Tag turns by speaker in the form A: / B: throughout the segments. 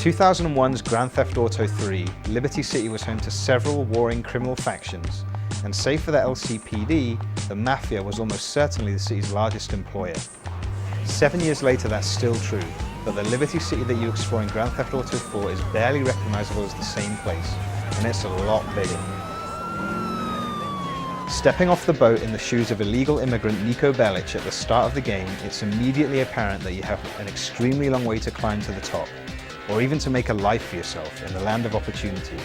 A: 2001's Grand Theft Auto 3, Liberty City was home to several warring criminal factions, and save for the LCPD, the Mafia was almost certainly the city's largest employer. 7 years later, that's still true, but the Liberty City that you explore in Grand Theft Auto 4 is barely recognizable as the same place, and it's a lot bigger. Stepping off the boat in the shoes of illegal immigrant Niko Bellic at the start of the game, it's immediately apparent that you have an extremely long way to climb to the top, or even to make a life for yourself in the land of opportunity.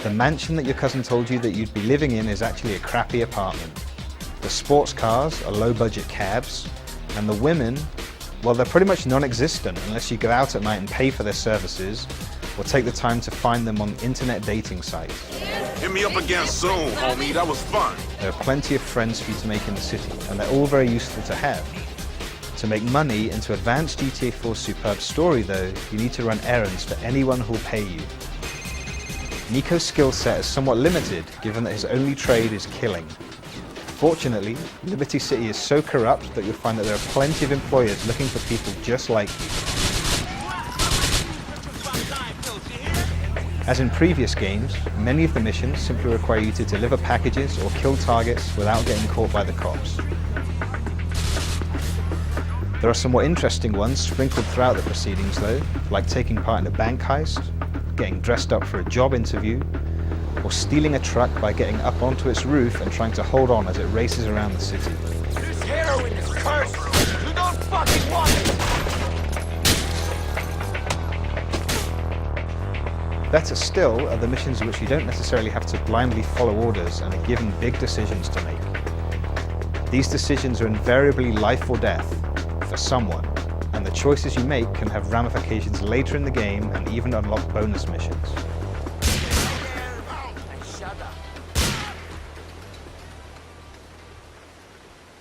A: The mansion that your cousin told you that you'd be living in is actually a crappy apartment. The sports cars are low-budget cabs, and the women, well, they're pretty much non-existent unless you go out at night and pay for their services, or take the time to find them on internet dating sites.
B: Hit me up again soon, homie. That was fun.
A: There are plenty of friends for you to make in the city, and they're all very useful to have. To make money and to advance GTA 4's superb story though, you need to run errands for anyone who'll pay you. Niko's skill set is somewhat limited, given that his only trade is killing. Fortunately, Liberty City is so corrupt that you'll find that there are plenty of employers looking for people just like you. As in previous games, many of the missions simply require you to deliver packages or kill targets without getting caught by the cops. There are some more interesting ones sprinkled throughout the proceedings though, like taking part in a bank heist, getting dressed up for a job interview, or stealing a truck by getting up onto its roof and trying to hold on as it races around the city.
C: This heroin is cursed! You don't fucking want it!
A: Better still are the missions in which you don't necessarily have to blindly follow orders and are given big decisions to make. These decisions are invariably life or death for someone, and the choices you make can have ramifications later in the game and even unlock bonus missions.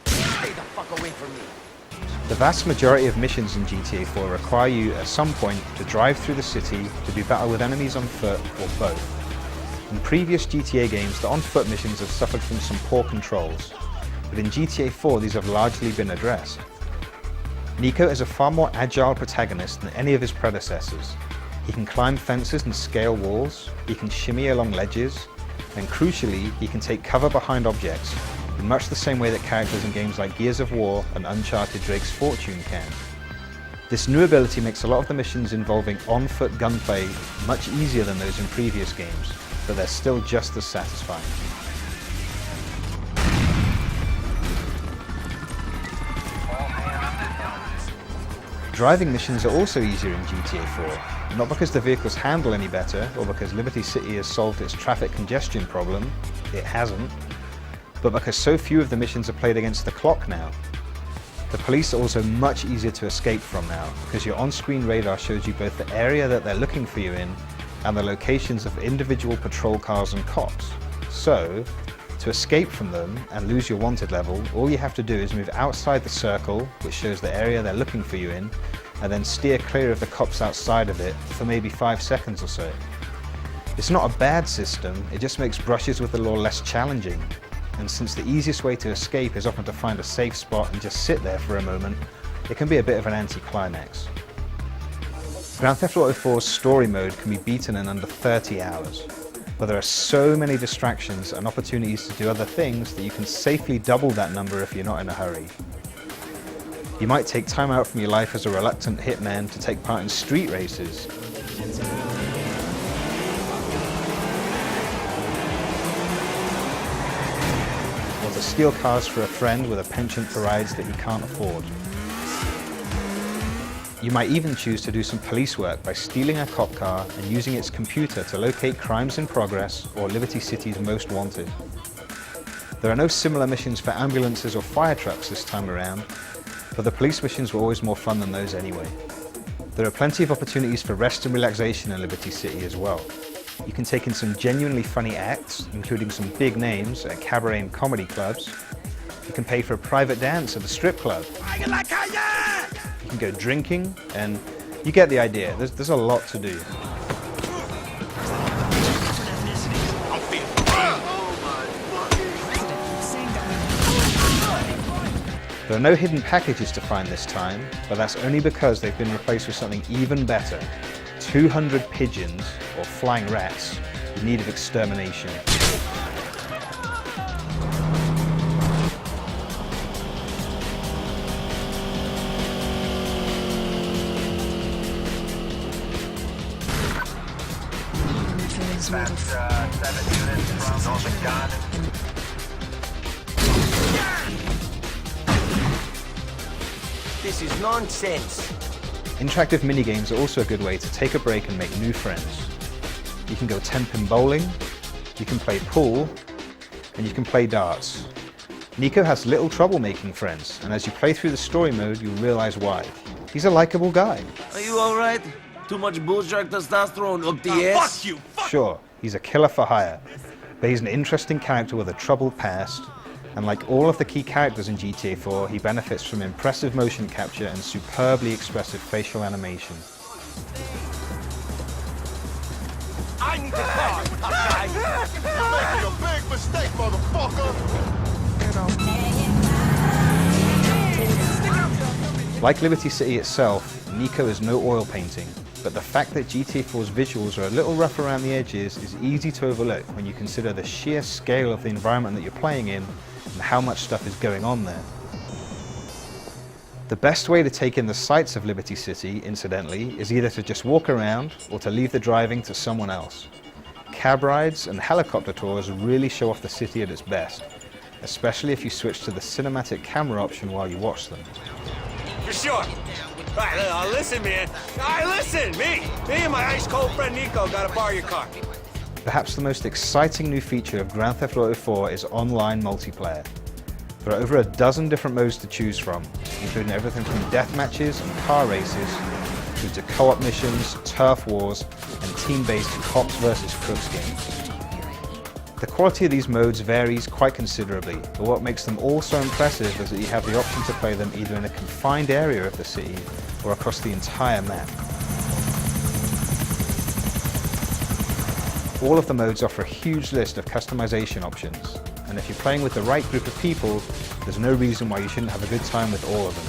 C: Stay the fuck away from me.
A: The vast majority of missions in GTA 4 require you at some point to drive through the city to do battle with enemies on foot or both. In previous GTA games, the on-foot missions have suffered from some poor controls, but in GTA 4 these have largely been addressed. Niko is a far more agile protagonist than any of his predecessors. He can climb fences and scale walls, he can shimmy along ledges, and crucially, he can take cover behind objects, in much the same way that characters in games like Gears of War and Uncharted Drake's Fortune can. This new ability makes a lot of the missions involving on-foot gunplay much easier than those in previous games, but they're still just as satisfying. Driving missions are also easier in GTA 4, not because the vehicles handle any better or because Liberty City has solved its traffic congestion problem, it hasn't, but because so few of the missions are played against the clock now. The police are also much easier to escape from now, because your on-screen radar shows you both the area that they're looking for you in and the locations of individual patrol cars and cops. So, to escape from them and lose your wanted level, all you have to do is move outside the circle, which shows the area they're looking for you in, and then steer clear of the cops outside of it for maybe 5 seconds or so. It's not a bad system, it just makes brushes with the law less challenging. And since the easiest way to escape is often to find a safe spot and just sit there for a moment, it can be a bit of an anticlimax. Grand Theft Auto 4's story mode can be beaten in under 30 hours. But there are so many distractions and opportunities to do other things that you can safely double that number if you're not in a hurry. You might take time out from your life as a reluctant hitman to take part in street races. Or to steal cars for a friend with a penchant for rides that he can't afford. You might even choose to do some police work by stealing a cop car and using its computer to locate crimes in progress or Liberty City's most wanted. There are no similar missions for ambulances or fire trucks this time around, but the police missions were always more fun than those anyway. There are plenty of opportunities for rest and relaxation in Liberty City as well. You can take in some genuinely funny acts, including some big names at cabaret and comedy clubs. You can pay for a private dance at the strip club. You can go drinking, and you get the idea. There's a lot to do. There are no hidden packages to find this time, but that's only because they've been replaced with something even better. 200 pigeons, or flying rats, in need of extermination.
C: That's 7 units from the garden. This is nonsense.
A: Interactive minigames are also a good way to take a break and make new friends. You can go 10-pin bowling, you can play pool, and you can play darts. Nico has little trouble making friends, and as you play through the story mode, you'll realize why. He's a likable guy.
D: Are you alright? Too much bullshark testosterone up the ass?
C: Fuck you!
A: Sure, he's a killer for hire, but he's an interesting character with a troubled past, and like all of the key characters in GTA 4, he benefits from impressive motion capture and superbly expressive facial animation.
C: I need to talk!
B: You're making a big mistake, motherfucker!
A: Like Liberty City itself, Nico is no oil painting, but the fact that GTA 4's visuals are a little rough around the edges is easy to overlook when you consider the sheer scale of the environment that you're playing in and how much stuff is going on there. The best way to take in the sights of Liberty City, incidentally, is either to just walk around or to leave the driving to someone else. Cab rides and helicopter tours really show off the city at its best, especially if you switch to the cinematic camera option while you watch them.
C: For sure. Alright, listen, man. Alright, listen, me and my ice-cold friend Nico gotta borrow your car.
A: Perhaps the most exciting new feature of Grand Theft Auto 4 is online multiplayer. There are over a dozen different modes to choose from, including everything from death matches and car races, through to co-op missions, turf wars, and team-based cops versus crooks games. The quality of these modes varies quite considerably, but what makes them all so impressive is that you have the option to play them either in a confined area of the city or across the entire map. All of the modes offer a huge list of customization options, and if you're playing with the right group of people, there's no reason why you shouldn't have a good time with all of them.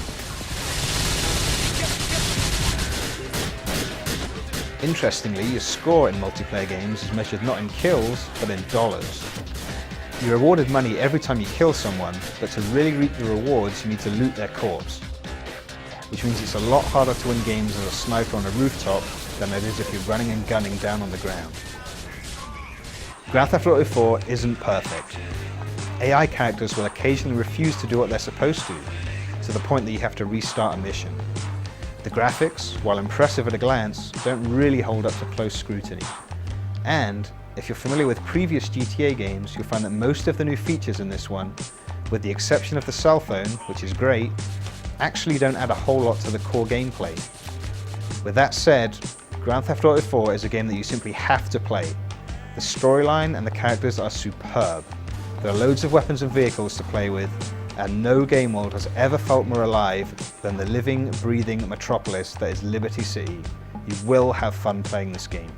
A: Interestingly, your score in multiplayer games is measured not in kills, but in dollars. You're rewarded money every time you kill someone, but to really reap the rewards, you need to loot their corpse. Which means it's a lot harder to win games as a sniper on a rooftop than it is if you're running and gunning down on the ground. Grand Theft Auto 4 isn't perfect. AI characters will occasionally refuse to do what they're supposed to the point that you have to restart a mission. The graphics, while impressive at a glance, don't really hold up to close scrutiny. And, if you're familiar with previous GTA games, you'll find that most of the new features in this one, with the exception of the cell phone, which is great, actually don't add a whole lot to the core gameplay. With that said, Grand Theft Auto 4 is a game that you simply have to play. The storyline and the characters are superb. There are loads of weapons and vehicles to play with, and no game world has ever felt more alive than the living, breathing metropolis that is Liberty City. You will have fun playing this game.